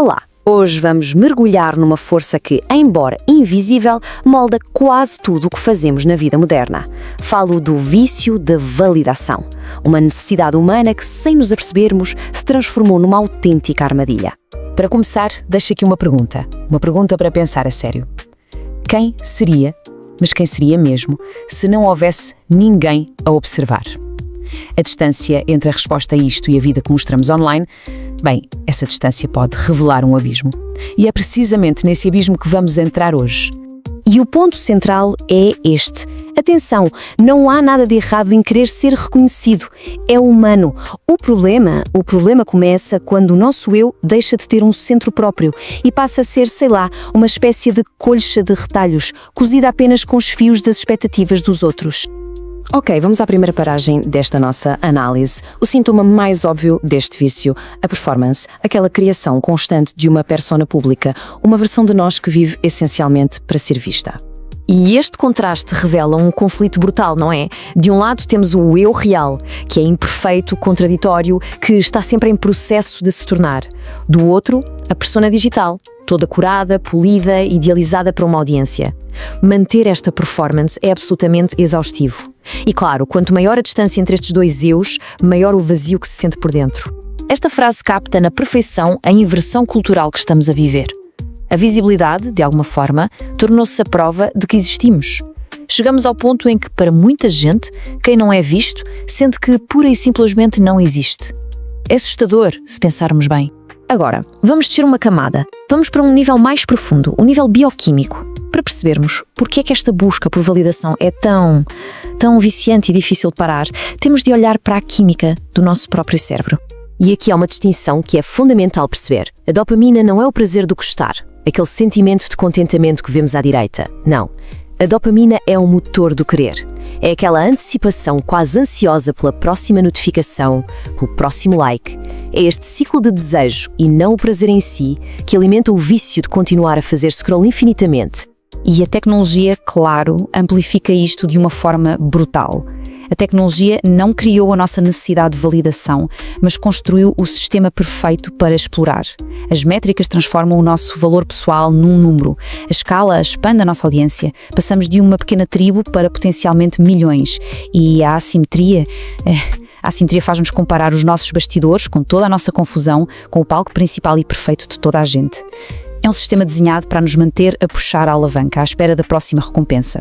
Olá! Hoje vamos mergulhar numa força que, embora invisível, molda quase tudo o que fazemos na vida moderna. Falo do vício da validação, uma necessidade humana que, sem nos apercebermos, se transformou numa autêntica armadilha. Para começar, deixo aqui uma pergunta para pensar a sério. Quem seria, mas quem seria mesmo, se não houvesse ninguém a observar? A distância entre a resposta a isto e a vida que mostramos online, bem, essa distância pode revelar um abismo. E é precisamente nesse abismo que vamos entrar hoje. E o ponto central é este. Atenção, não há nada de errado em querer ser reconhecido. É humano. O problema começa quando o nosso eu deixa de ter um centro próprio e passa a ser, sei lá, uma espécie de colcha de retalhos, cozida apenas com os fios das expectativas dos outros. Ok, vamos à primeira paragem desta nossa análise. O sintoma mais óbvio deste vício, a performance, aquela criação constante de uma persona pública, uma versão de nós que vive essencialmente para ser vista. E este contraste revela um conflito brutal, não é? De um lado temos o eu real, que é imperfeito, contraditório, que está sempre em processo de se tornar. Do outro, a persona digital, toda curada, polida, idealizada para uma audiência. Manter esta performance é absolutamente exaustivo. E claro, quanto maior a distância entre estes dois eus, maior o vazio que se sente por dentro. Esta frase capta na perfeição a inversão cultural que estamos a viver. A visibilidade, de alguma forma, tornou-se a prova de que existimos. Chegamos ao ponto em que, para muita gente, quem não é visto sente que pura e simplesmente não existe. É assustador, se pensarmos bem. Agora, vamos descer uma camada. Vamos para um nível mais profundo, o nível bioquímico, para percebermos porque é que esta busca por validação é tão viciante e difícil de parar. Temos de olhar para a química do nosso próprio cérebro. E aqui há uma distinção que é fundamental perceber. A dopamina não é o prazer do gostar, aquele sentimento de contentamento que vemos à direita. Não. A dopamina é o motor do querer. É aquela antecipação quase ansiosa pela próxima notificação, pelo próximo like. É este ciclo de desejo, e não o prazer em si, que alimenta o vício de continuar a fazer scroll infinitamente. E a tecnologia, claro, amplifica isto de uma forma brutal. A tecnologia não criou a nossa necessidade de validação, mas construiu o sistema perfeito para explorar. As métricas transformam o nosso valor pessoal num número. A escala expande a nossa audiência. Passamos de uma pequena tribo para potencialmente milhões. E a assimetria faz-nos comparar os nossos bastidores com toda a nossa confusão com o palco principal e perfeito de toda a gente. É um sistema desenhado para nos manter a puxar a alavanca à espera da próxima recompensa.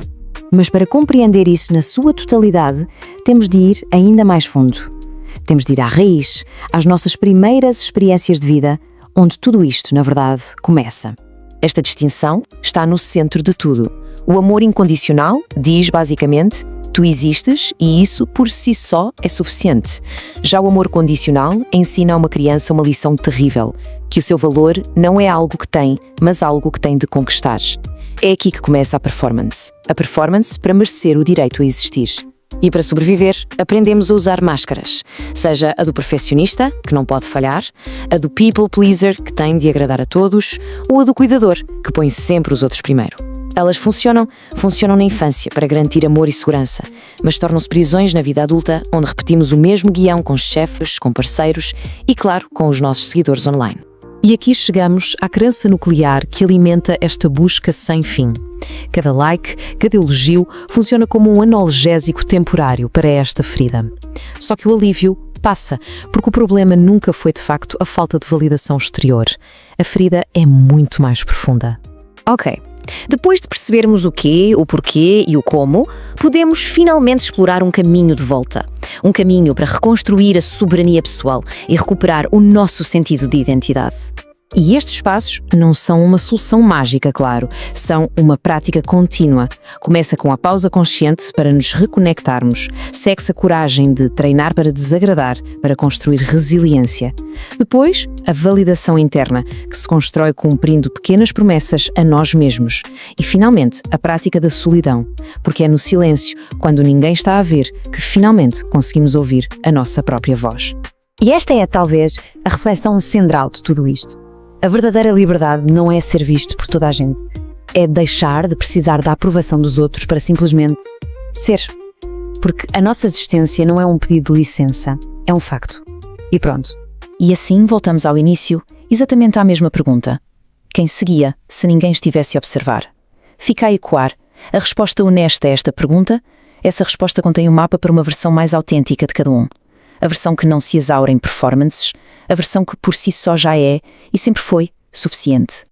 Mas para compreender isso na sua totalidade, temos de ir ainda mais fundo. Temos de ir à raiz, às nossas primeiras experiências de vida, onde tudo isto, na verdade, começa. Esta distinção está no centro de tudo. O amor incondicional diz, basicamente, tu existes e isso, por si só, é suficiente. Já o amor condicional ensina a uma criança uma lição terrível, que o seu valor não é algo que tem, mas algo que tem de conquistar. É aqui que começa a performance. A performance para merecer o direito a existir. E para sobreviver, aprendemos a usar máscaras. Seja a do perfeccionista, que não pode falhar, a do people pleaser, que tem de agradar a todos, ou a do cuidador, que põe sempre os outros primeiro. Elas funcionam na infância para garantir amor e segurança, mas tornam-se prisões na vida adulta, onde repetimos o mesmo guião com chefes, com parceiros e, claro, com os nossos seguidores online. E aqui chegamos à crença nuclear que alimenta esta busca sem fim. Cada like, cada elogio funciona como um analgésico temporário para esta ferida. Só que o alívio passa, porque o problema nunca foi de facto a falta de validação exterior. A ferida é muito mais profunda. Ok. Depois de percebermos o quê, o porquê e o como, podemos finalmente explorar um caminho de volta. Um caminho para reconstruir a soberania pessoal e recuperar o nosso sentido de identidade. E estes passos não são uma solução mágica, claro, são uma prática contínua. Começa com a pausa consciente para nos reconectarmos, segue-se a coragem de treinar para desagradar, para construir resiliência. Depois, a validação interna, que se constrói cumprindo pequenas promessas a nós mesmos. E, finalmente, a prática da solidão, porque é no silêncio, quando ninguém está a ver, que finalmente conseguimos ouvir a nossa própria voz. E esta é, talvez, a reflexão central de tudo isto. A verdadeira liberdade não é ser visto por toda a gente. É deixar de precisar da aprovação dos outros para simplesmente ser. Porque a nossa existência não é um pedido de licença, é um facto. E pronto. E assim voltamos ao início Exatamente à mesma pergunta. Quem seguia se ninguém estivesse a observar? Fica a ecoar. A resposta honesta a esta pergunta, essa resposta contém um mapa para uma versão mais autêntica de cada um. A versão que não se exaure em performances, a versão que por si só já é, e sempre foi, suficiente.